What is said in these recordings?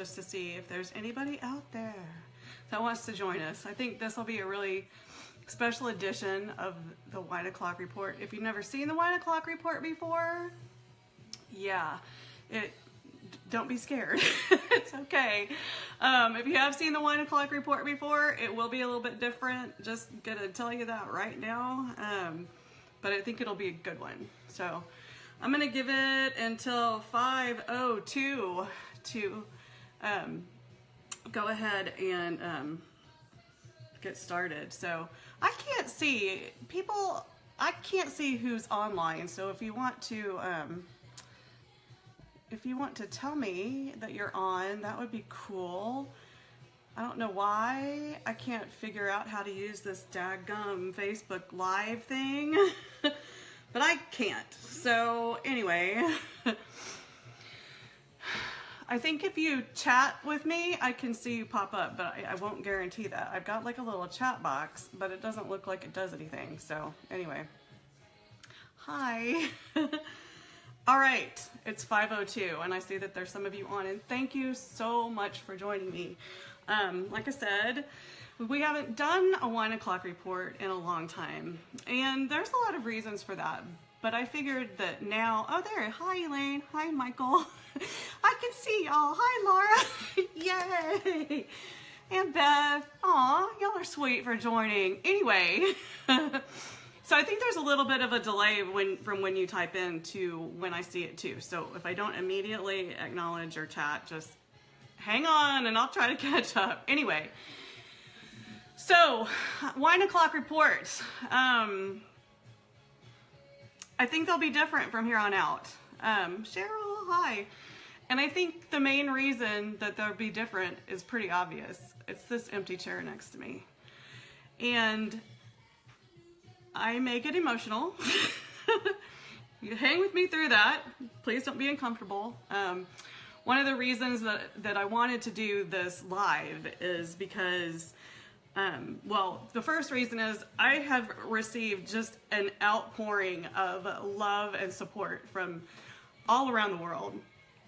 just to see if there's anybody out there that wants to join us. I think this will be a really special edition of the Wine O'Clock Report. If you've never seen the Wine O'Clock Report before, yeah, don't be scared. It's okay. If you have seen the Wine O'Clock Report before, it will be a little bit different. Just gonna tell you that right now. But I think it'll be a good one. So I'm gonna give it until 5:02 to go ahead and get started. So I can't see people. I can't see who's online. So if you want to tell me that you're on, that would be cool. I don't know why I can't figure out how to use this daggum Facebook Live thing, but I can't. So anyway, I think if you chat with me, I can see you pop up, but I won't guarantee that. I've got like a little chat box, but it doesn't look like it does anything. So anyway, hi. All right, it's 5:02, and I see that there's some of you on, and thank you so much for joining me. Like I said, we haven't done a Wine O'Clock Report in a long time, and there's a lot of reasons for that, but I figured that now, oh there, hi Elaine, hi Michael, I can see y'all, hi Laura, yay, and Beth, aw, y'all are sweet for joining. Anyway, so I think there's a little bit of a delay from when you type in to when I see it too. So if I don't immediately acknowledge your chat, just hang on and I'll try to catch up. Anyway, so Wine O'Clock Reports. I think they'll be different from here on out. Cheryl, hi. And I think the main reason that they'll be different is pretty obvious. It's this empty chair next to me. And I may get emotional. You hang with me through that. Please don't be uncomfortable. One of the reasons that I wanted to do this live is because, well, the first reason is I have received just an outpouring of love and support from all around the world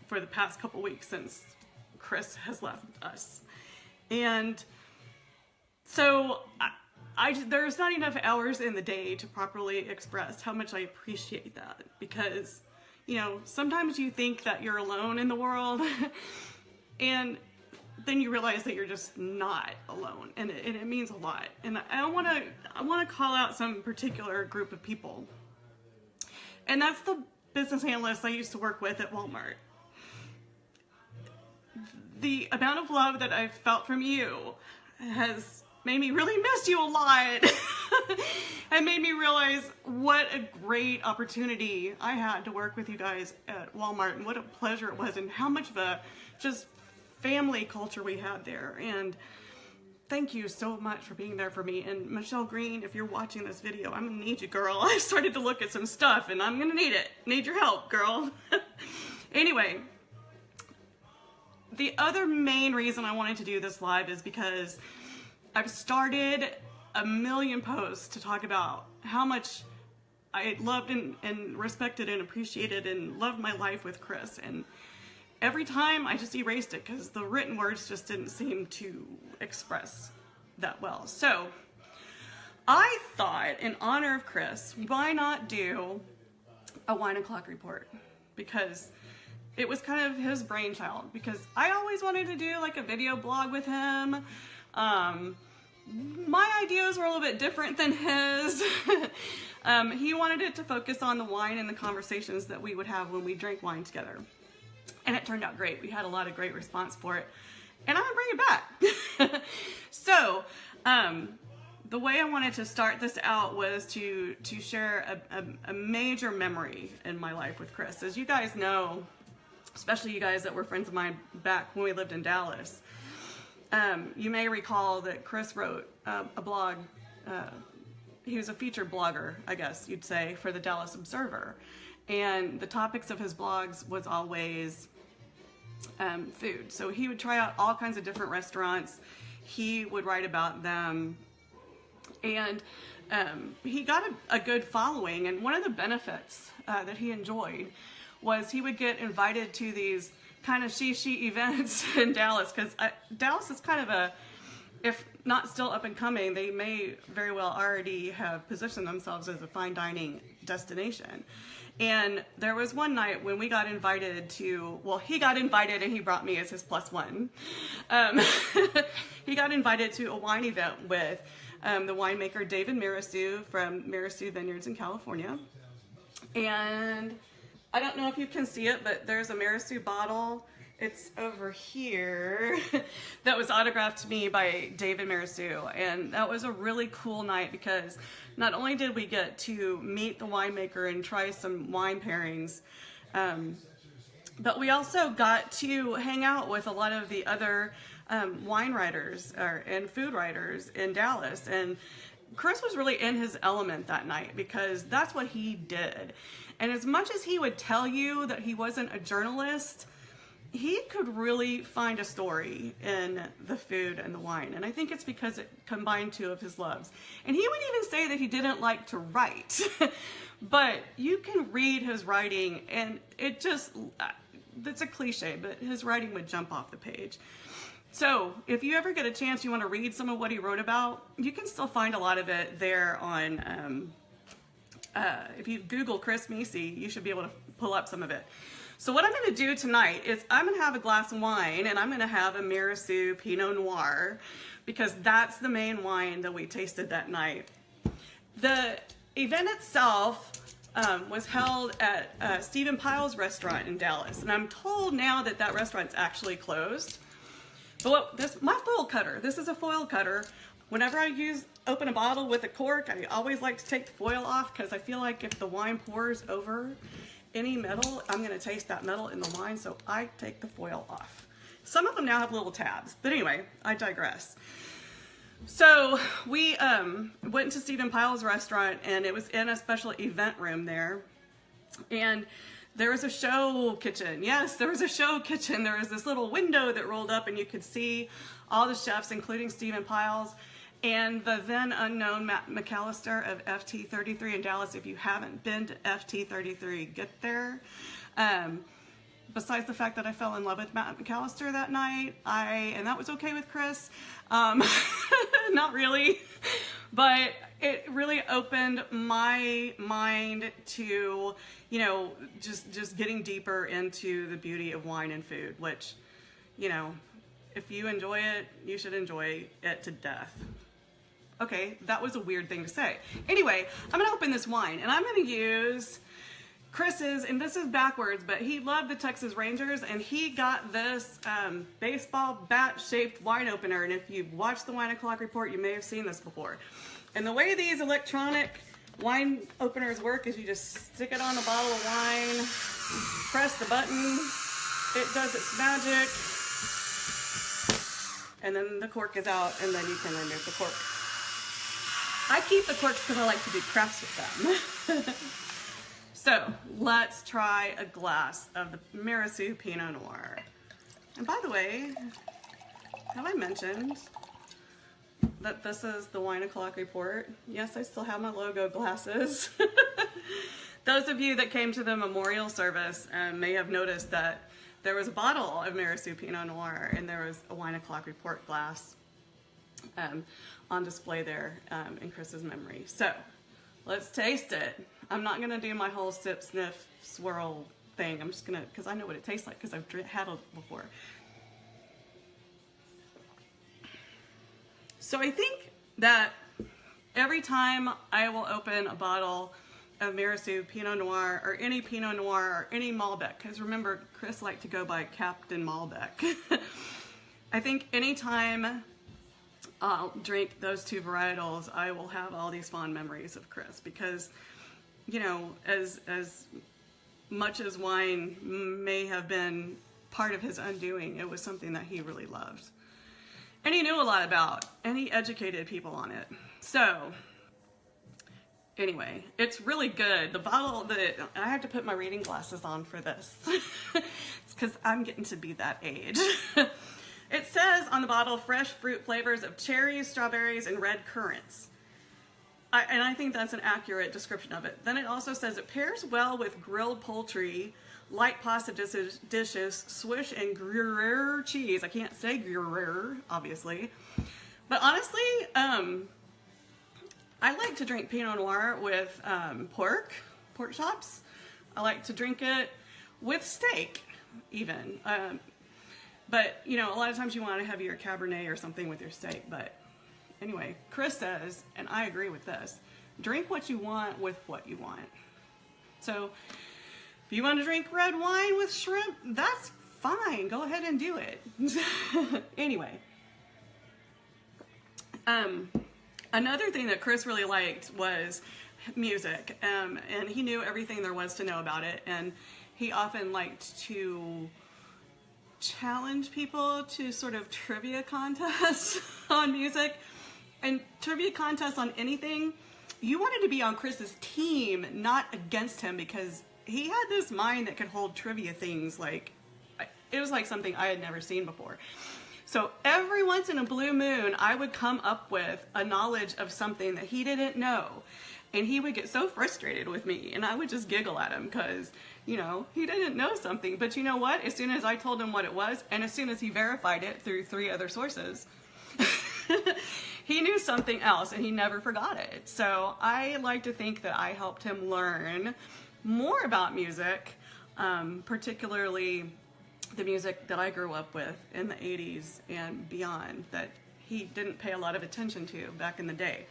for the past couple weeks since Chris has left us. And so there's not enough hours in the day to properly express how much I appreciate that, because, you know, sometimes you think that you're alone in the world and then you realize that you're just not alone, and it means a lot. And I want to call out some particular group of people, and that's the business analysts I used to work with at Walmart. The amount of love that I've felt from you has made me really miss you a lot and made me realize what a great opportunity I had to work with you guys at Walmart, and what a pleasure it was, and how much of a just family culture we had there. And thank you so much for being there for me. And Michelle Green, if you're watching this video, I'm gonna need you, girl. I started to look at some stuff and I'm gonna need it. Need your help, girl. Anyway, the other main reason I wanted to do this live is because I've started a million posts to talk about how much I loved and respected and appreciated and loved my life with Chris. And every time I just erased it because the written words just didn't seem to express that well. So I thought, in honor of Chris, why not do a Wine O'Clock Report? Because it was kind of his brainchild, because I always wanted to do like a video blog with him. My ideas were a little bit different than his. He wanted it to focus on the wine and the conversations that we would have when we drank wine together. And it turned out great. We had a lot of great response for it. And I'm gonna bring it back. So, the way I wanted to start this out was to share a major memory in my life with Chris. As you guys know, especially you guys that were friends of mine back when we lived in Dallas, you may recall that Chris wrote a blog. He was a featured blogger, I guess you'd say, for the Dallas Observer. And the topics of his blogs was always food. So he would try out all kinds of different restaurants. He would write about them. And he got a good following. And one of the benefits that he enjoyed was he would get invited to these kind of she events in Dallas, because Dallas is kind of a, if not still up and coming, they may very well already have positioned themselves as a fine dining destination. And there was one night when we got invited to, well, he got invited and he brought me as his plus one. He got invited to a wine event with the winemaker David Marasu from Marasu Vineyards in California. And I don't know if you can see it, but there's a Marasu bottle. It's over here that was autographed to me by David Marasu. And that was a really cool night because not only did we get to meet the winemaker and try some wine pairings, but we also got to hang out with a lot of the other wine writers and food writers in Dallas. And Chris was really in his element that night because that's what he did. And as much as he would tell you that he wasn't a journalist, he could really find a story in the food and the wine. And I think it's because it combined two of his loves. And he would even say that he didn't like to write. But you can read his writing and it just, it's a cliche, but his writing would jump off the page. So if you ever get a chance, you want to read some of what he wrote about, you can still find a lot of it there on, if you Google Chris Meese, you should be able to pull up some of it. So what I'm going to do tonight is I'm going to have a glass of wine and I'm going to have a Marasu Pinot Noir because that's the main wine that we tasted that night. The event itself was held at Stephen Pyle's restaurant in Dallas, and I'm told now that that restaurant's actually closed. But my foil cutter, this is a foil cutter. Whenever I open a bottle with a cork, I always like to take the foil off because I feel like if the wine pours over any metal, I'm going to taste that metal in the wine, so I take the foil off. Some of them now have little tabs, but anyway, I digress. So we went to Stephen Pyle's restaurant, and it was in a special event room there, and there was a show kitchen. Yes, there was a show kitchen. There was this little window that rolled up, and you could see all the chefs, including Stephen Pyle's, and the then unknown Matt McAllister of FT33 in Dallas. If you haven't been to FT33, get there. Besides the fact that I fell in love with Matt McAllister that night, and that was okay with Chris. Not really, but it really opened my mind to, you know, just getting deeper into the beauty of wine and food, which, you know, if you enjoy it, you should enjoy it to death. Okay, that was a weird thing to say. Anyway, I'm gonna open this wine and I'm gonna use Chris's, and this is backwards, but he loved the Texas Rangers and he got this baseball bat shaped wine opener. And if you've watched the Wine O'Clock Report, you may have seen this before. And the way these electronic wine openers work is you just stick it on a bottle of wine, press the button, it does its magic, and then the cork is out, and then you can remove the cork. I keep the corks because I like to do crafts with them. So let's try a glass of the Marasu Pinot Noir. And by the way, have I mentioned that this is the Wine O'Clock Report? Yes, I still have my logo glasses. Those of you that came to the memorial service may have noticed that there was a bottle of Marasu Pinot Noir and there was a Wine O'Clock Report glass on display there in Chris's memory. So let's taste it. I'm not gonna do my whole sip, sniff, swirl thing. I'm just gonna, because I know what it tastes like because I've had it before. So I think that every time I will open a bottle of Marasu Pinot Noir or any Pinot Noir or any Malbec, because remember, Chris liked to go by Captain Malbec. I think anytime I'll drink those two varietals, I will have all these fond memories of Chris because, you know, as much as wine may have been part of his undoing, it was something that he really loved. And he knew a lot about, and he educated people on it. So, anyway, it's really good. The bottle, I have to put my reading glasses on for this. It's because I'm getting to be that age. It says on the bottle, fresh fruit flavors of cherries, strawberries, and red currants. and I think that's an accurate description of it. Then it also says it pairs well with grilled poultry, light pasta dishes, Swiss and Gruyere cheese. I can't say Gruyere, obviously. But honestly, I like to drink Pinot Noir with pork chops. I like to drink it with steak, even. But, you know, a lot of times you want a heavier Cabernet or something with your steak. But anyway, Chris says, and I agree with this, drink what you want with what you want. So if you want to drink red wine with shrimp, that's fine. Go ahead and do it. Anyway. Another thing that Chris really liked was music. And he knew everything there was to know about it. And he often liked to challenge people to sort of trivia contests on music. And trivia contests on anything. You wanted to be on Chris's team, not against him, because he had this mind that could hold trivia things like, it was like something I had never seen before. So every once in a blue moon, I would come up with a knowledge of something that he didn't know. And he would get so frustrated with me, and I would just giggle at him because, you know, he didn't know something. But you know what? As soon as I told him what it was, and as soon as he verified it through 3 other sources, he knew something else, and he never forgot it. So I like to think that I helped him learn more about music, particularly the music that I grew up with in the 80s and beyond that he didn't pay a lot of attention to back in the day.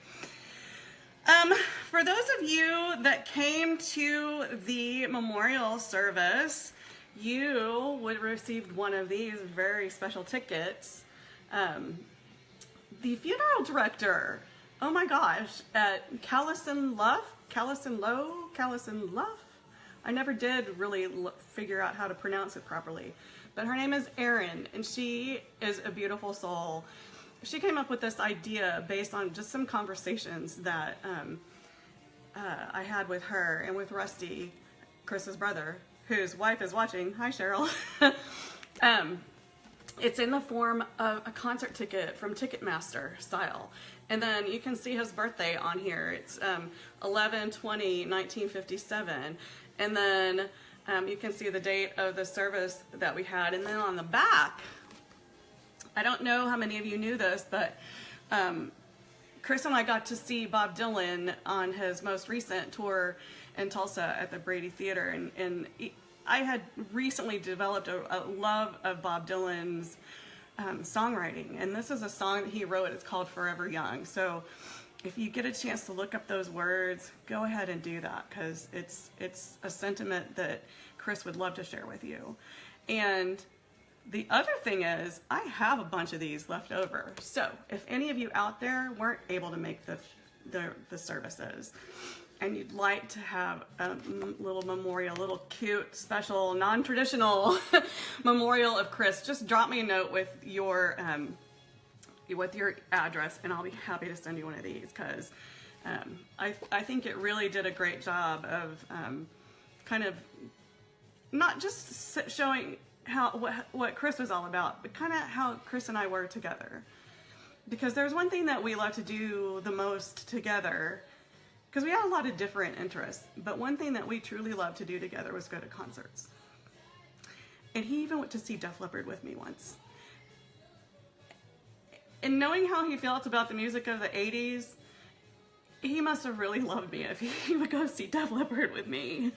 For those of you that came to the memorial service, you would have received one of these very special tickets. The funeral director, oh my gosh, at Callison Luff, I never did really figure out how to pronounce it properly, but her name is Erin, and she is a beautiful soul. She came up with this idea based on just some conversations that I had with her and with Rusty, Chris's brother, whose wife is watching. Hi, Cheryl. It's in the form of a concert ticket from Ticketmaster style. And then you can see his birthday on here. It's 11/20/1957. And then you can see the date of the service that we had. And then on the back, I don't know how many of you knew this, but Chris and I got to see Bob Dylan on his most recent tour in Tulsa at the Brady Theater. And I had recently developed a love of Bob Dylan's songwriting. And this is a song that he wrote. It's called Forever Young. So if you get a chance to look up those words, go ahead and do that, because it's a sentiment that Chris would love to share with you. And the other thing is, I have a bunch of these left over. So if any of you out there weren't able to make the services, and you'd like to have a little memorial, a little cute, special, non-traditional memorial of Chris, just drop me a note with your address, and I'll be happy to send you one of these, because I think it really did a great job of kind of not just showing what Chris was all about, but kind of how Chris and I were together. Because there's one thing that we love to do the most together, because we had a lot of different interests, but one thing that we truly loved to do together was go to concerts. And he even went to see Def Leppard with me once. And knowing how he felt about the music of the 80s, he must have really loved me if he would go see Def Leppard with me.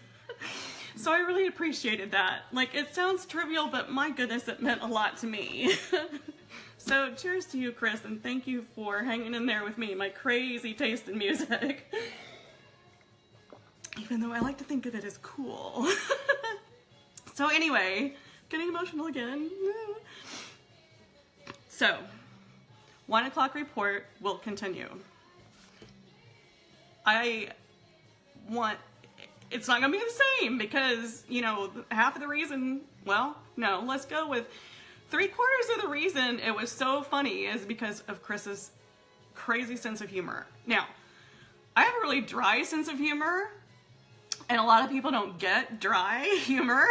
So I really appreciated that. Like, it sounds trivial, but my goodness, it meant a lot to me. So cheers to you, Chris, and thank you for hanging in there with me, my crazy taste in music. Even though I like to think of it as cool. So anyway, getting emotional again. So, 1 o'clock report will continue. It's not going to be the same because, you know, half of the reason, well, no, let's go with 3/4 of the reason it was so funny is because of Chris's crazy sense of humor. Now, I have a really dry sense of humor, and a lot of people don't get dry humor,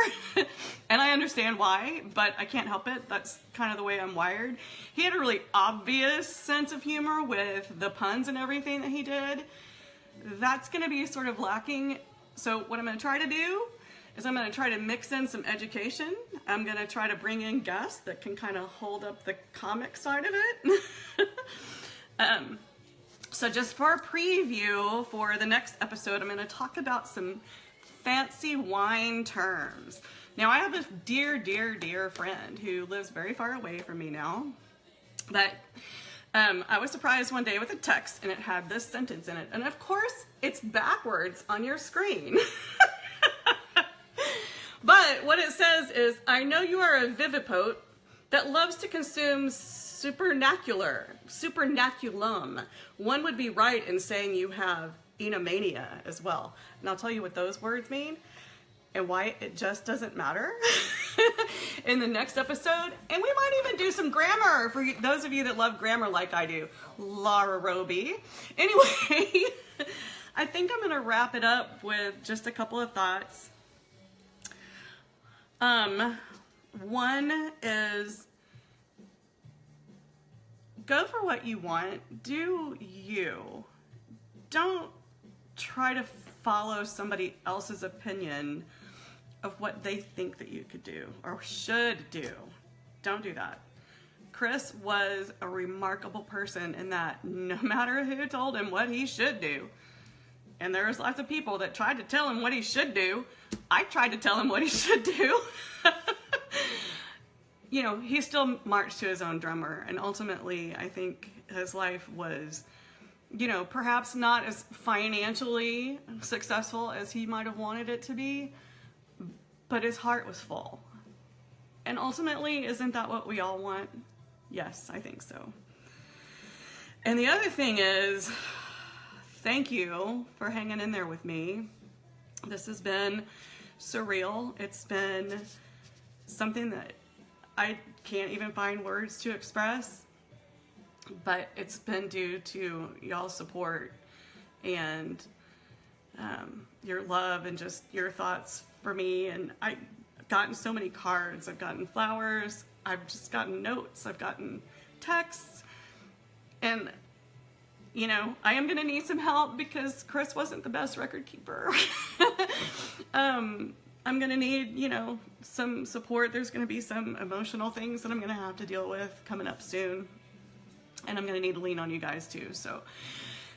and I understand why, but I can't help it. That's kind of the way I'm wired. He had a really obvious sense of humor with the puns and everything that he did. that's going to be sort of lacking. So what I'm going to try to do is I'm going to try to mix in some education. I'm going to try to bring in guests that can kind of hold up the comic side of it. So just for a preview for the next episode, I'm going to talk about some fancy wine terms. Now, I have a dear, dear, dear friend who lives very far away from me now, but I was surprised one day with a text and it had this sentence in it. And of course, it's backwards on your screen. But what it says is, I know you are a vivipote that loves to consume supernaculum. One would be right in saying you have enomania as well. And I'll tell you what those words mean and why it just doesn't matter in the next episode. And we might even do some grammar for those of you that love grammar like I do. Lara Roby. Anyway, I think I'm gonna wrap it up with just a couple of thoughts. One is, go for what you want. Do you. Don't try to follow somebody else's opinion of what they think that you could do or should do. Don't do that. Chris was a remarkable person in that no matter who told him what he should do, and there's lots of people that tried to tell him what he should do, I tried to tell him what he should do. You know, he still marched to his own drummer, and ultimately I think his life was, you know, perhaps not as financially successful as he might have wanted it to be, but his heart was full. And ultimately, isn't that what we all want? Yes, I think so. And the other thing is, thank you for hanging in there with me. This has been surreal. It's been something that I can't even find words to express, but it's been due to y'all's support and your love and just your thoughts for me. And I've gotten so many cards. I've gotten flowers. I've just gotten notes. I've gotten texts. And, you know, I am going to need some help because Chris wasn't the best record keeper. I'm going to need, you know, some support. There's going to be some emotional things that I'm going to have to deal with coming up soon. And I'm going to need to lean on you guys too. So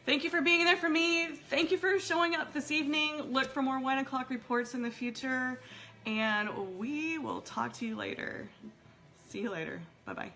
thank you for being there for me. Thank you for showing up this evening. Look for more 1 o'clock reports in the future. And we will talk to you later. See you later. Bye-bye.